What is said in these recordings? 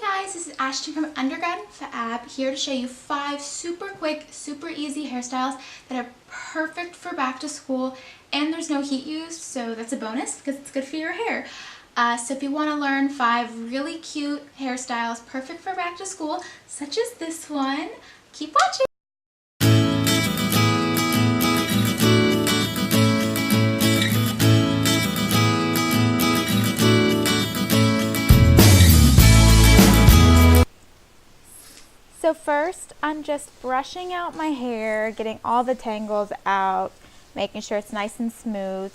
Guys, this is Ashton from Undergrad and Fab, here to show you 5 super quick, super easy hairstyles that are perfect for back to school, and there's no heat used, so that's a bonus because it's good for your hair. So if you want to learn 5 really cute hairstyles perfect for back to school, such as this one, keep watching. So first, I'm just brushing out my hair, getting all the tangles out, making sure it's nice and smooth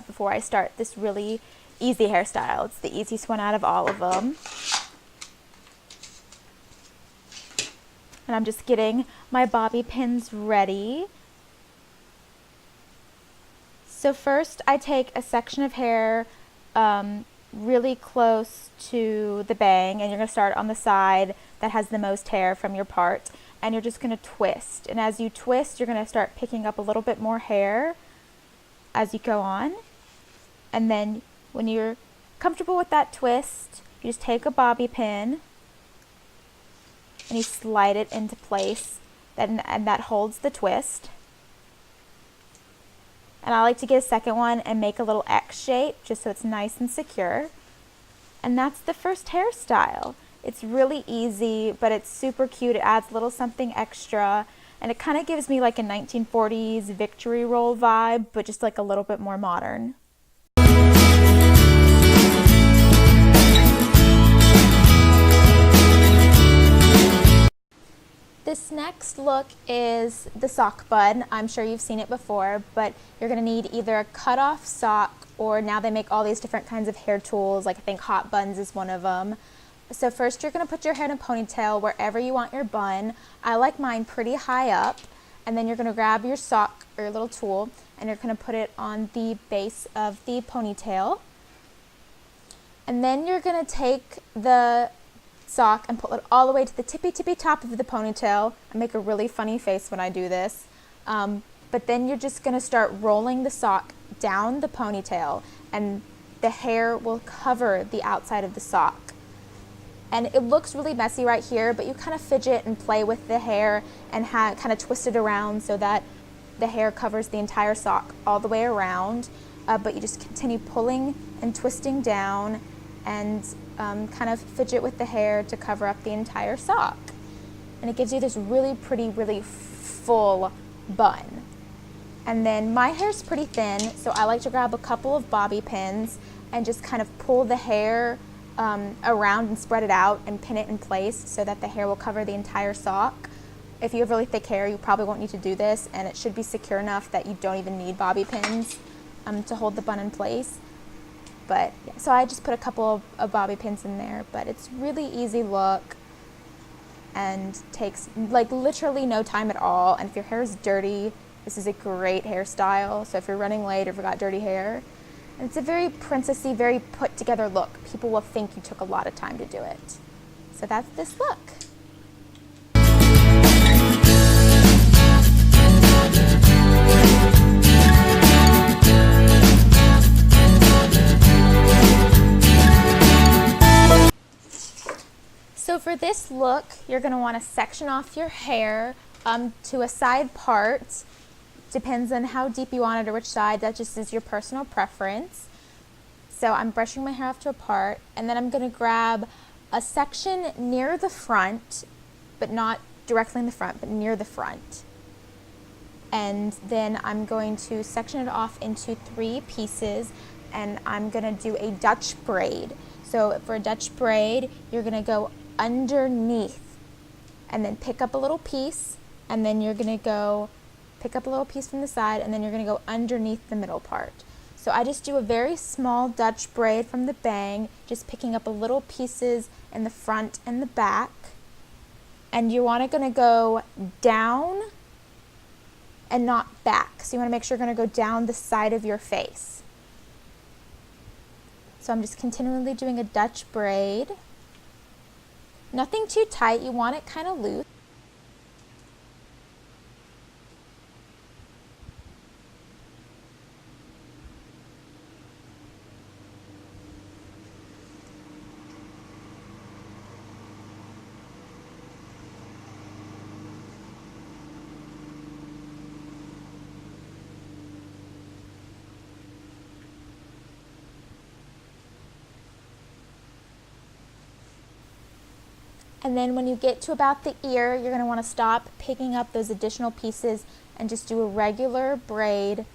before I start this really easy hairstyle. It's the easiest one out of all of them. And I'm just getting my bobby pins ready. So first, I take a section of hair really close to the bang, and you're going to start on the side that has the most hair from your part, and you're just going to twist. And as you twist, you're going to start picking up a little bit more hair as you go on. And then when you're comfortable with that twist, you just take a bobby pin and you slide it into place, and that holds the twist. And I like to get a second one and make a little X shape just so it's nice and secure. And that's the first hairstyle. It's really easy, but it's super cute. It adds a little something extra, and it kind of gives me like a 1940s victory roll vibe, but just like a little bit more modern. This next look is the sock bun. I'm sure you've seen it before, but you're going to need either a cut-off sock, or now they make all these different kinds of hair tools, like I think hot buns is one of them. So first you're going to put your hair in a ponytail wherever you want your bun. I like mine pretty high up, and then you're going to grab your sock or your little tool, and you're going to put it on the base of the ponytail. And then you're going to take the sock and pull it all the way to the tippy top of the ponytail. I make a really funny face when I do this. But then you're just going to start rolling the sock down the ponytail, and the hair will cover the outside of the sock. And it looks really messy right here, but you kind of fidget and play with the hair and kind of twist it around so that the hair covers the entire sock all the way around. But you just continue pulling and twisting down and kind of fidget with the hair to cover up the entire sock. And it gives you this really pretty, really full bun. And then my hair's pretty thin, so I like to grab a couple of bobby pins and just kind of pull the hair around and spread it out and pin it in place so that the hair will cover the entire sock. If you have really thick hair, you probably won't need to do this, and it should be secure enough that you don't even need bobby pins to hold the bun in place. But yeah, so I just put a couple of bobby pins in there, but it's really easy look and takes like literally no time at all. And if your hair is dirty, this is a great hairstyle. So if you're running late or forgot dirty hair, and it's a very princessy, very put together look. People will think you took a lot of time to do it. So that's this look. So for this look, you're going to want to section off your hair to a side part. Depends on how deep you want it or which side. That just is your personal preference. So I'm brushing my hair off to a part, and then I'm going to grab a section near the front, but not directly in the front, but near the front. And then I'm going to section it off into 3 pieces, and I'm going to do a Dutch braid. So for a Dutch braid, you're going to go underneath and then pick up a little piece, and then you're going to go pick up a little piece from the side, and then you're going to go underneath the middle part. So I just do a very small Dutch braid from the bang, just picking up a little pieces in the front and the back. And you want to go down and not back. So you want to make sure you're going to go down the side of your face. So I'm just continually doing a Dutch braid. Nothing too tight, you want it kind of loose. And then when you get to about the ear, you're going to want to stop picking up those additional pieces and just do a regular braid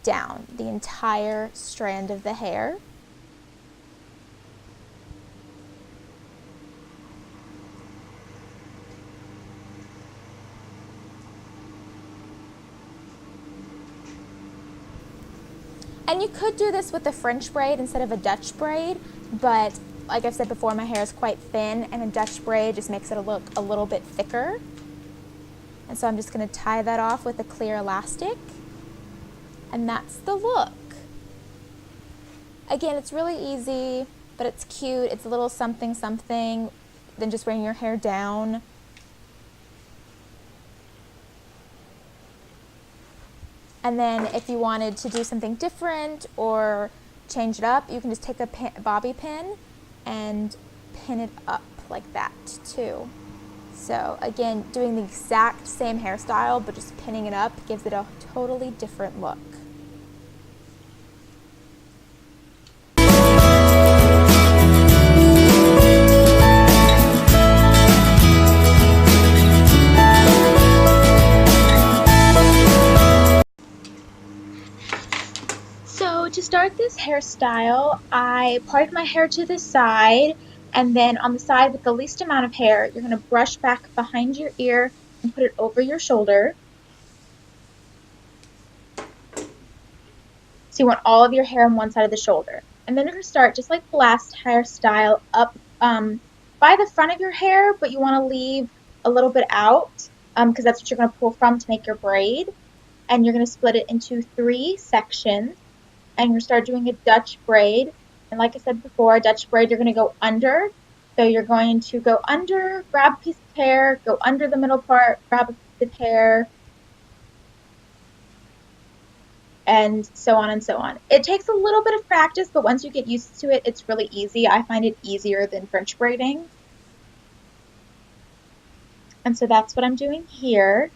down the entire strand of the hair. And you could do this with a French braid instead of a Dutch braid, but like I've said before, my hair is quite thin, and a Dutch braid just makes it look a little bit thicker. And so I'm just going to tie that off with a clear elastic, and that's the look. Again, it's really easy, but it's cute. It's a little something something than just bringing your hair down. And then if you wanted to do something different or change it up, you can just take a bobby pin and pin it up like that too. So again, doing the exact same hairstyle, but just pinning it up gives it a totally different look. So to start this hairstyle, I parted my hair to the side, and then on the side with the least amount of hair, you're going to brush back behind your ear and put it over your shoulder. So you want all of your hair on one side of the shoulder. And then you're going to start just like the last hairstyle up by the front of your hair, but you want to leave a little bit out because that's what you're going to pull from to make your braid. And you're going to split it into 3 sections. And you're going to start doing a Dutch braid. And like I said before, a Dutch braid, you're going to go under. So you're going to go under, grab a piece of hair, go under the middle part, grab a piece of hair, and so on and so on. It takes a little bit of practice, but once you get used to it, it's really easy. I find it easier than French braiding. And so that's what I'm doing here.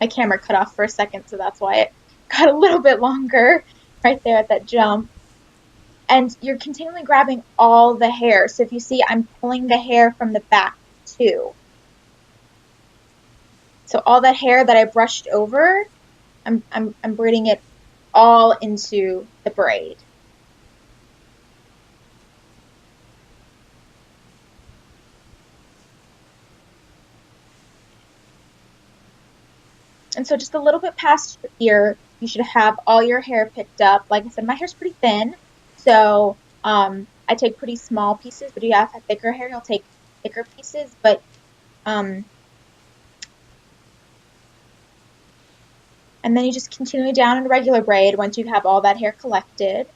My camera cut off for a second, so that's why it got a little bit longer right there at that jump. And you're continually grabbing all the hair. So if you see, I'm pulling the hair from the back too. So all that hair that I brushed over, I'm braiding it all into the braid. And so just a little bit past your ear, you should have all your hair picked up. Like I said, my hair's pretty thin, so I take pretty small pieces, but if you have thicker hair, you'll take thicker pieces. But and then you just continue down in a regular braid once you have all that hair collected.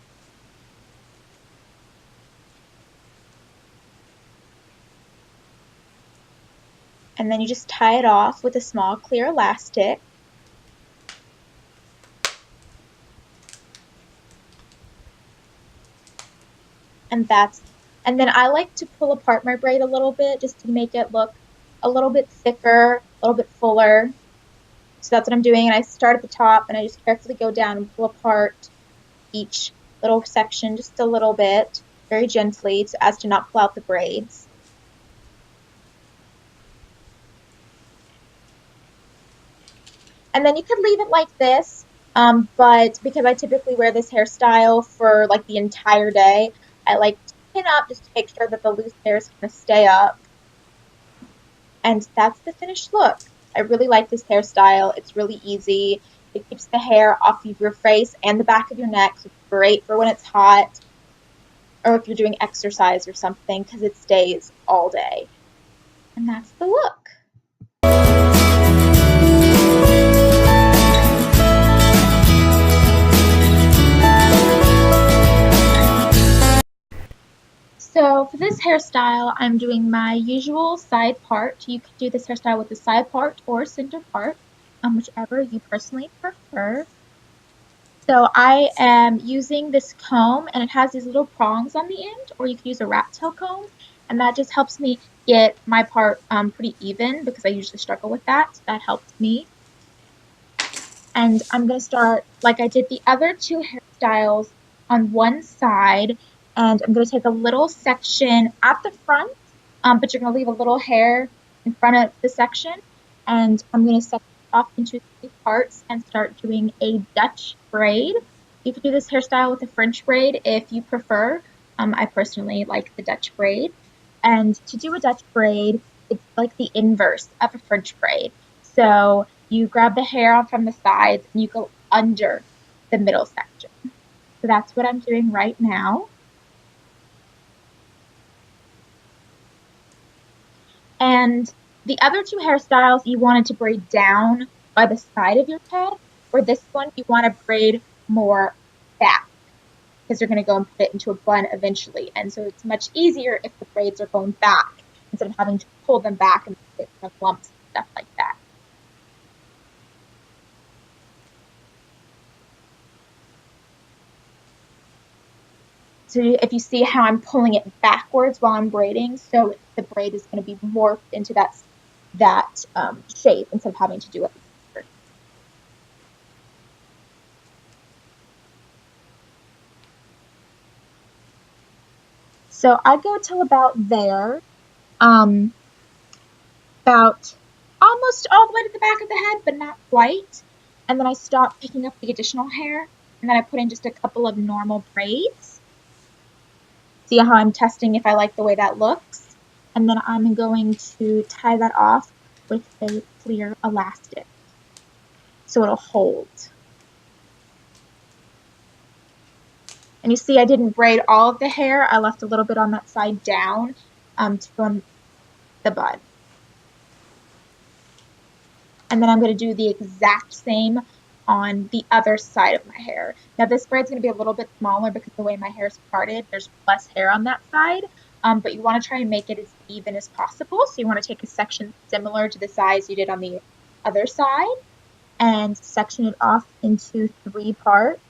And then you just tie it off with a small clear elastic. And then I like to pull apart my braid a little bit just to make it look a little bit thicker, a little bit fuller. So that's what I'm doing, and I start at the top and I just carefully go down and pull apart each little section just a little bit, very gently, so as to not pull out the braids. And then you could leave it like this, but because I typically wear this hairstyle for like the entire day, I like to pin up just to make sure that the loose hairs kind of stay up. And that's the finished look. I really like this hairstyle. It's really easy. It keeps the hair off of your face and the back of your neck, so it's great for when it's hot or if you're doing exercise or something because it stays all day. And that's the look. So for this hairstyle, I'm doing my usual side part. You could do this hairstyle with the side part or center part, whichever you personally prefer. So I am using this comb, and it has these little prongs on the end, or you could use a rat tail comb, and that just helps me get my part pretty even because I usually struggle with that. So that helps me. And I'm going to start like I did the other 2 hairstyles on one side, And I'm going to take a little section at the front, but you're going to leave a little hair in front of the section. And I'm going to section it off into 3 parts and start doing a Dutch braid. You could do this hairstyle with a French braid if you prefer. I personally like the Dutch braid. And to do a Dutch braid, it's like the inverse of a French braid. So you grab the hair from the sides and you go under the middle section. So that's what I'm doing right now. And the other 2 hairstyles you wanted to braid down by the side of your head, or this one you want to braid more back because you're going to go and put it into a bun eventually. And so it's much easier if the braids are going back instead of having to pull them back and get kind of lumps and stuff like that. So if you see how I'm pulling it backwards while I'm braiding, so the braid is going to be morphed into that shape instead of having to do it. So I go till about there, um, about almost all the way to the back of the head, but not quite. And then I stop picking up the additional hair, and then I put in just a couple of normal braids. See how I'm testing if I like the way that looks? And then I'm going to tie that off with a clear elastic so it'll hold. And you see I didn't braid all of the hair. I left a little bit on that side down to go on the bun. And then I'm going to do the exact same on the other side of my hair. Now this braid's going to be a little bit smaller because the way my hair is parted, there's less hair on that side, but you want to try and make it as even as possible. So you want to take a section similar to the size you did on the other side and section it off into 3 parts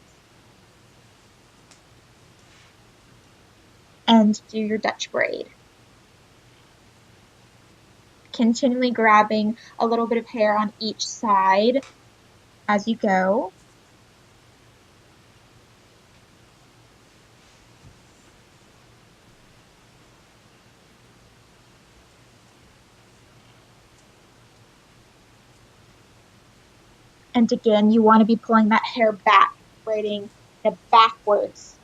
and do your Dutch braid. Continually grabbing a little bit of hair on each side as you go. And again, you want to be pulling that hair back, braiding in a backwards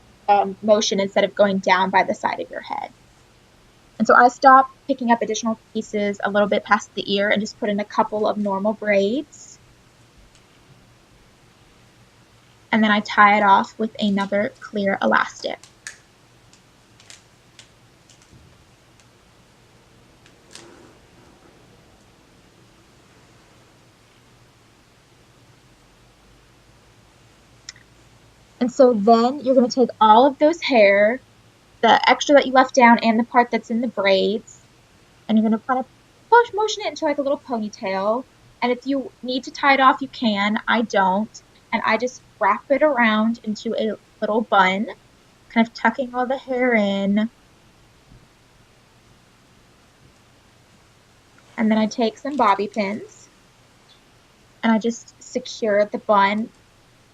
motion instead of going down by the side of your head. And so I stop picking up additional pieces a little bit past the ear and just put in a couple of normal braids. And then I tie it off with another clear elastic. And so then you're going to take all of those hair, the extra that you left down and the part that's in the braids, and you're going to kind of push motion it into like a little ponytail. And if you need to tie it off, you can. I don't. And I just wrap it around into a little bun, kind of tucking all the hair in. And then I take some bobby pins and I just secure the bun.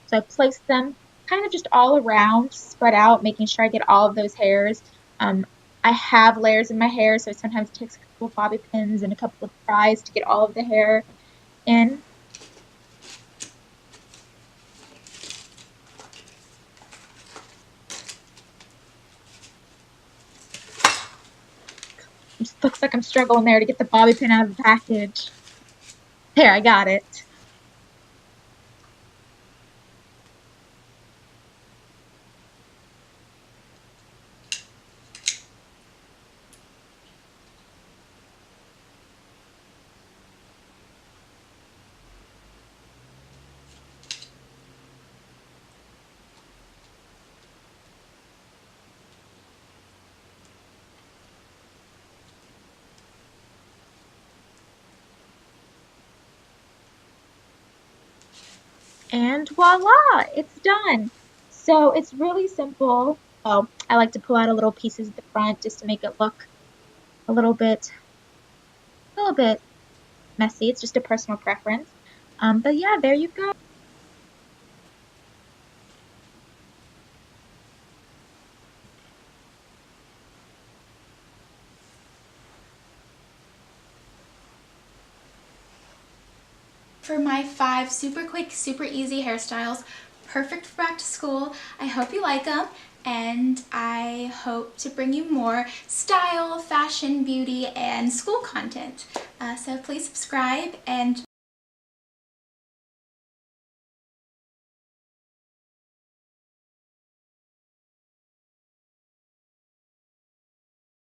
So I place them kind of just all around, spread out, making sure I get all of those hairs. I have layers in my hair, so sometimes it takes a couple of bobby pins and a couple of pries to get all of the hair in. It just looks like I'm struggling there to get the bobby pin out of the package. There, I got it. And voila, it's done. So it's really simple. Oh, I like to pull out a little pieces at the front just to make it look a little bit messy. It's just a personal preference. But yeah, there you go. for my 5 super quick, super easy hairstyles, perfect for back to school. I hope you like them, and I hope to bring you more style, fashion, beauty, and school content. So please subscribe and